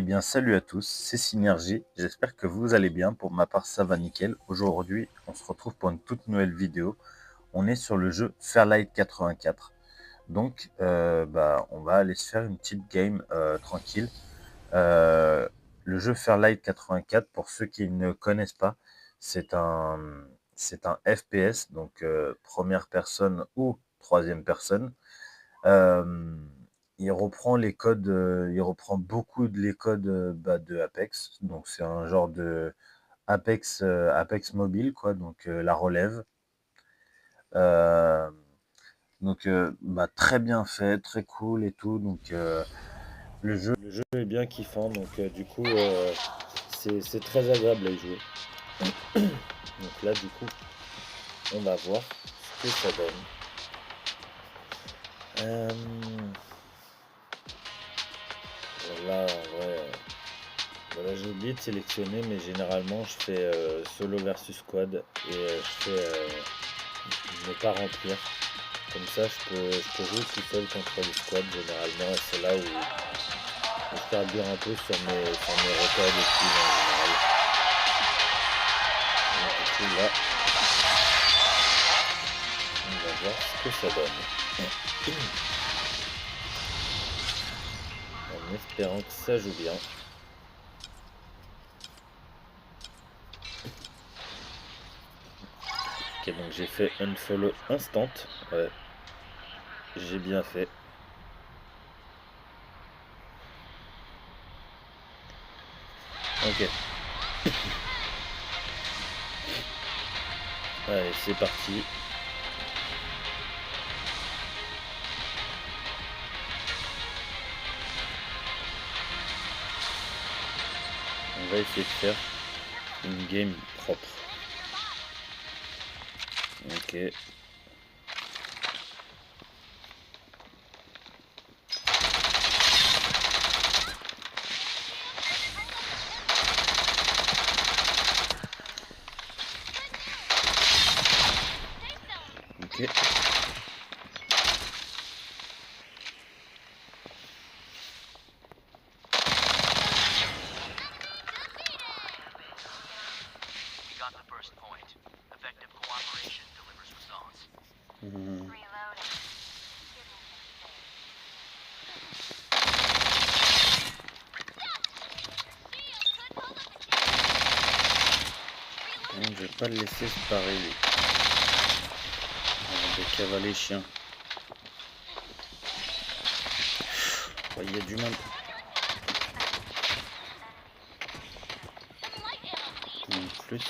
bien, salut à tous, c'est Synergie. J'espère que vous allez bien. Pour ma part, ça va nickel. Aujourd'hui, on se retrouve pour une toute nouvelle vidéo. On est sur le jeu Fairlight 84. Donc, on va aller se faire une petite game tranquille. Le jeu Fairlight 84, pour ceux qui ne connaissent pas, c'est un, c'est un FPS, donc première personne ou troisième personne. Euh, il reprend les codes, il reprend beaucoup de les codes de Apex. Donc c'est un genre de Apex mobile, quoi. Donc la relève. Euh, Très bien fait, très cool et tout. Donc le jeu est bien kiffant. Donc du coup, c'est très agréable à y jouer. Donc là, du coup, on va voir ce que ça donne. Là, ouais. Voilà, j'ai oublié de sélectionner, mais généralement je fais solo versus squad et je fais ne pas remplir. Comme ça, je peux jouer tout seul contre le squad généralement, et c'est là où je carbure un peu sur mes records de kills en général. Donc, du coup, là, on va voir ce que ça donne. En espérant que ça joue bien. Ok, donc j'ai fait unfollow instant. Ouais, j'ai bien fait. Ok. Allez, c'est parti. On va essayer de faire une game propre. Ok. Ok. Non, je vais pas le laisser se parer lui. Des cavalets chiens. Oh, il y a du monde. En plus,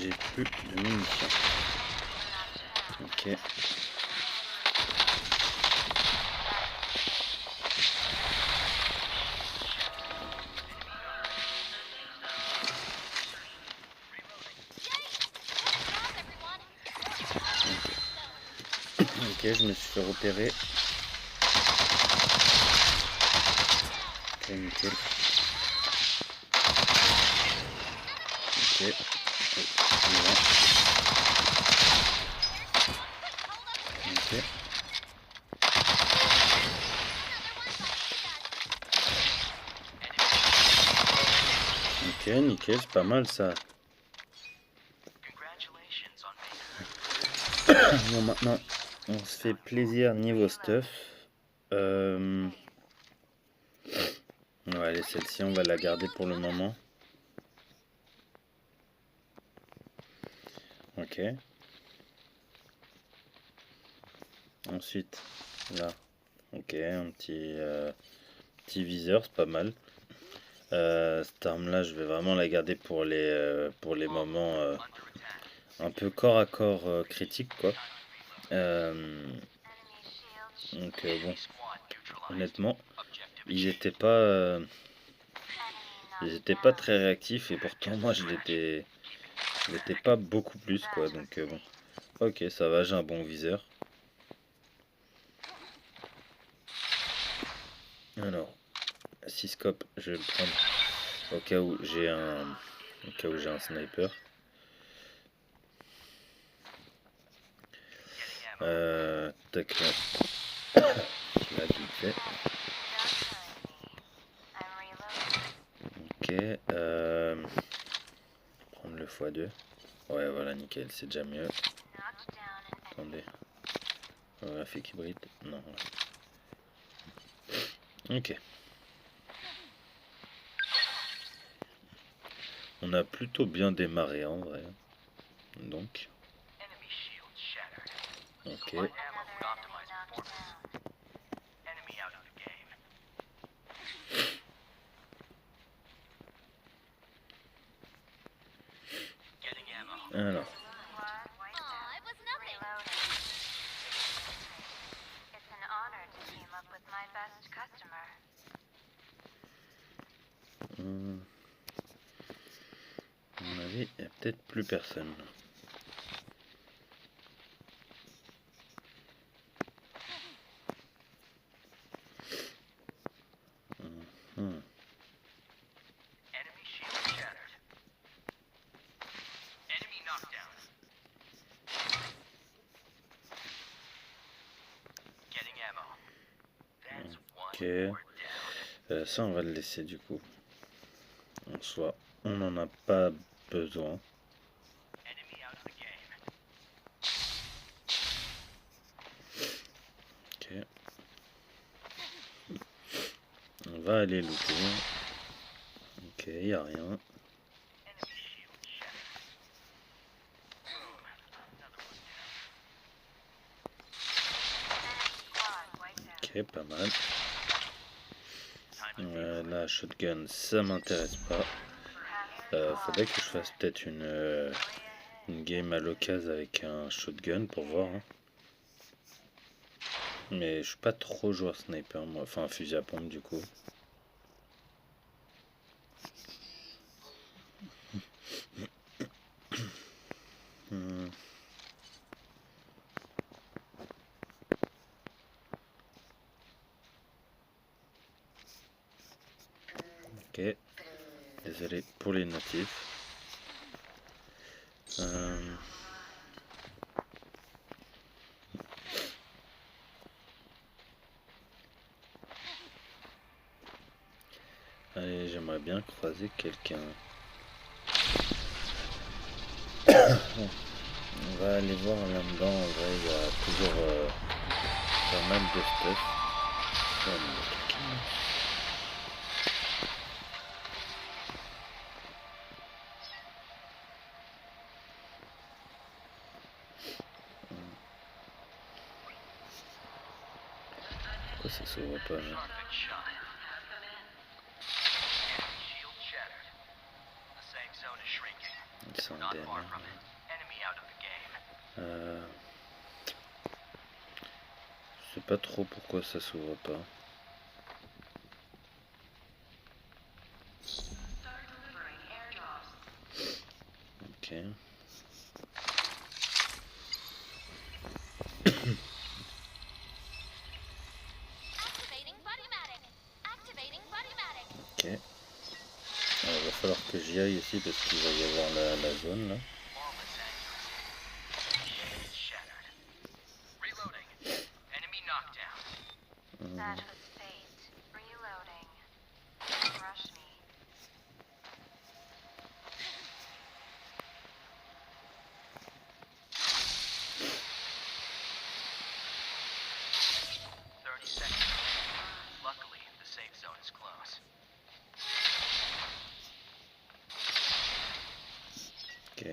j'ai plus de munitions. Ok. Ok, je me suis fait repérer. Ok, nickel. Ok. Ok. Ok, nickel, c'est pas mal ça. Bon, maintenant, on se fait plaisir niveau stuff. Ouais, allez, celle-ci, on va la garder pour le moment. Ok. Ensuite, là, ok, un petit viseur, c'est pas mal. Cette arme-là, je vais vraiment la garder pour les moments un peu corps à corps critiques, quoi. Bon, honnêtement, ils étaient pas très réactifs et pourtant moi je l'étais pas beaucoup plus, quoi. Donc bon, ok, ça va, j'ai un bon viseur. Alors, 6 scopes, je vais le prendre au cas où j'ai un sniper. Tac là, vite fait. Prendre le x2. Ouais, voilà, nickel, c'est déjà mieux. Attendez. Graphique hybride. Non. Ok. On a plutôt bien démarré en vrai. Donc. Ok. Alors. À mon avis, il n'y a peut-être plus personne. Ok. Ça, on va le laisser du coup. En soi, on n'en a pas besoin. Ok. On va aller looter. Ok, il n'y a rien. Ok, pas mal. La shotgun, ça m'intéresse pas. Faudrait que je fasse peut-être une game à l'occasion avec un shotgun pour voir. Hein. Mais je suis pas trop joueur sniper, moi. Enfin, fusil à pompe du coup. Ok. Désolé pour les notifs. Allez, j'aimerais bien croiser quelqu'un. On va aller voir là-dedans. En vrai, il y a toujours pas mal de stuff. Pourquoi ça s'ouvre pas là? Ils sont derrière. Je sais pas trop pourquoi ça s'ouvre pas. Ok. Ok. Il va falloir que j'y aille aussi parce qu'il va y avoir la zone là. Ok.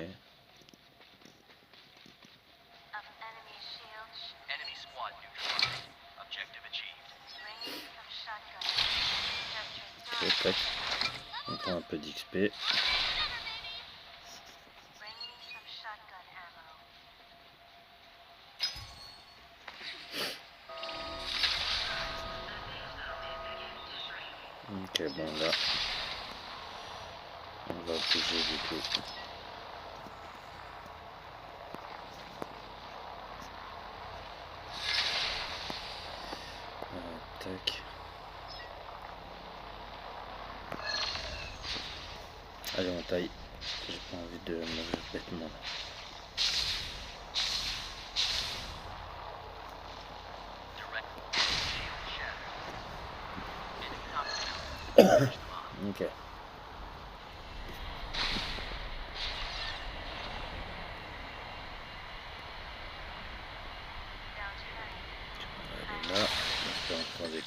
Ok, tac. On prend un peu d'XP. Ok, bon là, on va bouger du coup. Tac. Allez, on taille. J'ai pas envie de mourir bêtement là. Ok.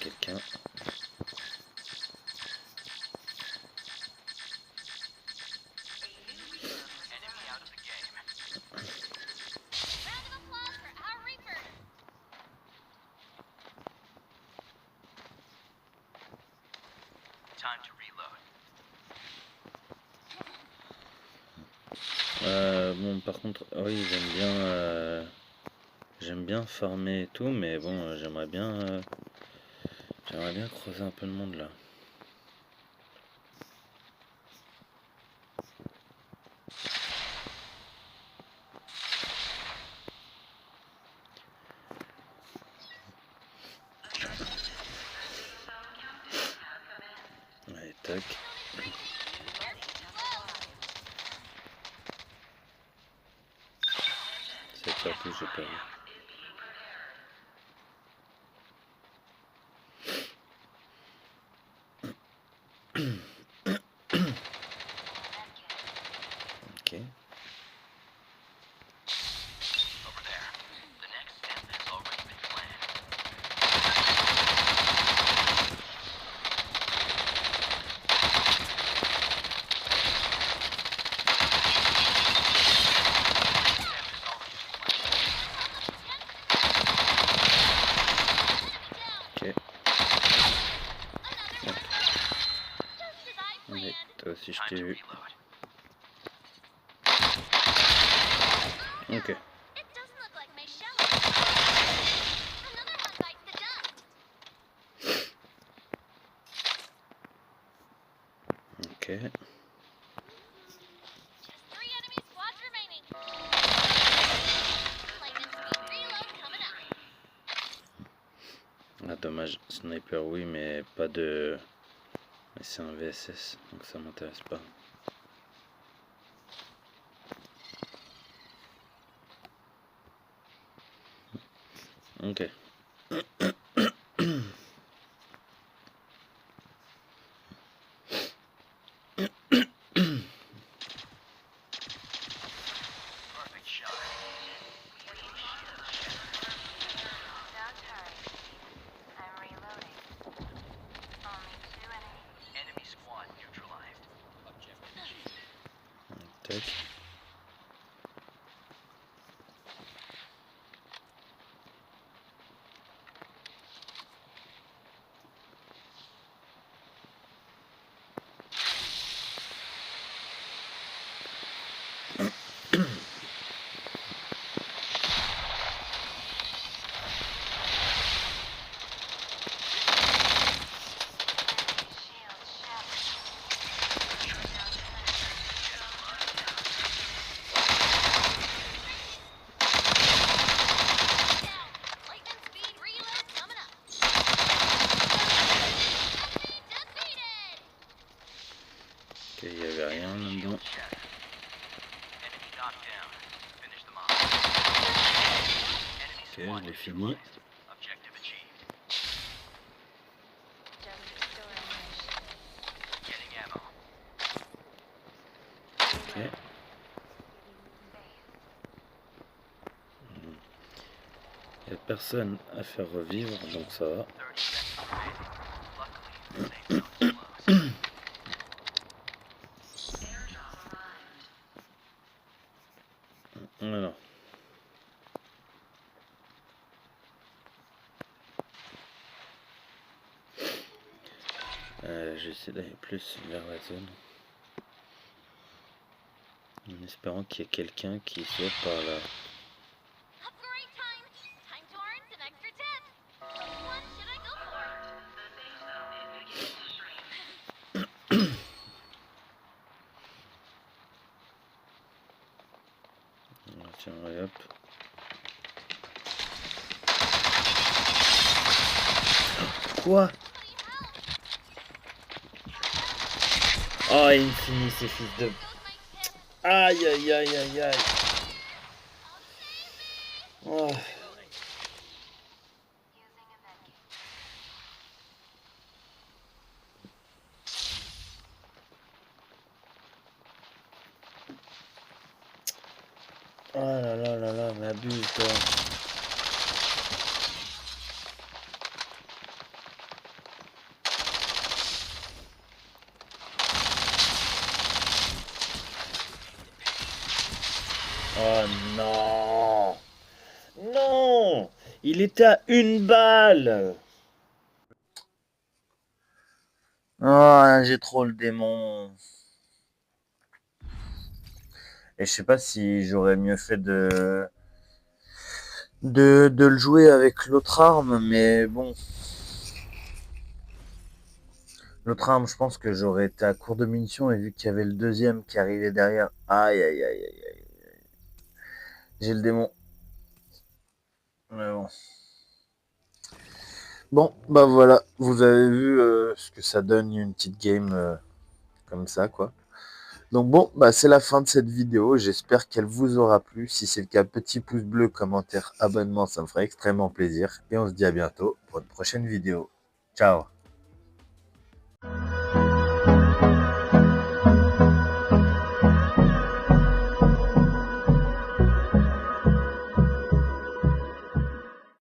quelqu'un. Bon, par contre, oui, j'aime bien farmer et tout, mais bon, j'aimerais bien creuser un peu de monde là. Allez, tac. Cette partie, j'ai pas vu. Ok. Ok. Mais toi aussi je t'ai vu. Ok. Ok. Ah dommage, sniper oui mais pas de... Mais c'est un VSS donc ça m'intéresse pas. Ok. Tac. Ok, il n'y avait rien là-dedans. Ok, je l'ai fini. Ok. Il n'y a personne à faire revivre, donc ça va. Alors. J'essaie d'aller plus vers la zone. En espérant qu'il y ait quelqu'un qui soit par là. Tiens, allez, hop. Quoi? Oh, il me finit ces fils de... Aïe, aïe, aïe, aïe, aïe. Oh. Oh là là là là, mais abuse toi. Oh non! Non! Il était à une balle! Ah, j'ai trop le démon. Et je sais pas si j'aurais mieux fait de le jouer avec l'autre arme, mais bon. L'autre arme, je pense que j'aurais été à court de munitions et vu qu'il y avait le deuxième qui arrivait derrière. Aïe aïe aïe aïe aïe. J'ai le démon. Mais bon. Bon, bah voilà, vous avez vu ce que ça donne une petite game comme ça, quoi. Donc bon, bah c'est la fin de cette vidéo. J'espère qu'elle vous aura plu. Si c'est le cas, petit pouce bleu, commentaire, abonnement, ça me ferait extrêmement plaisir. Et on se dit à bientôt pour une prochaine vidéo. Ciao!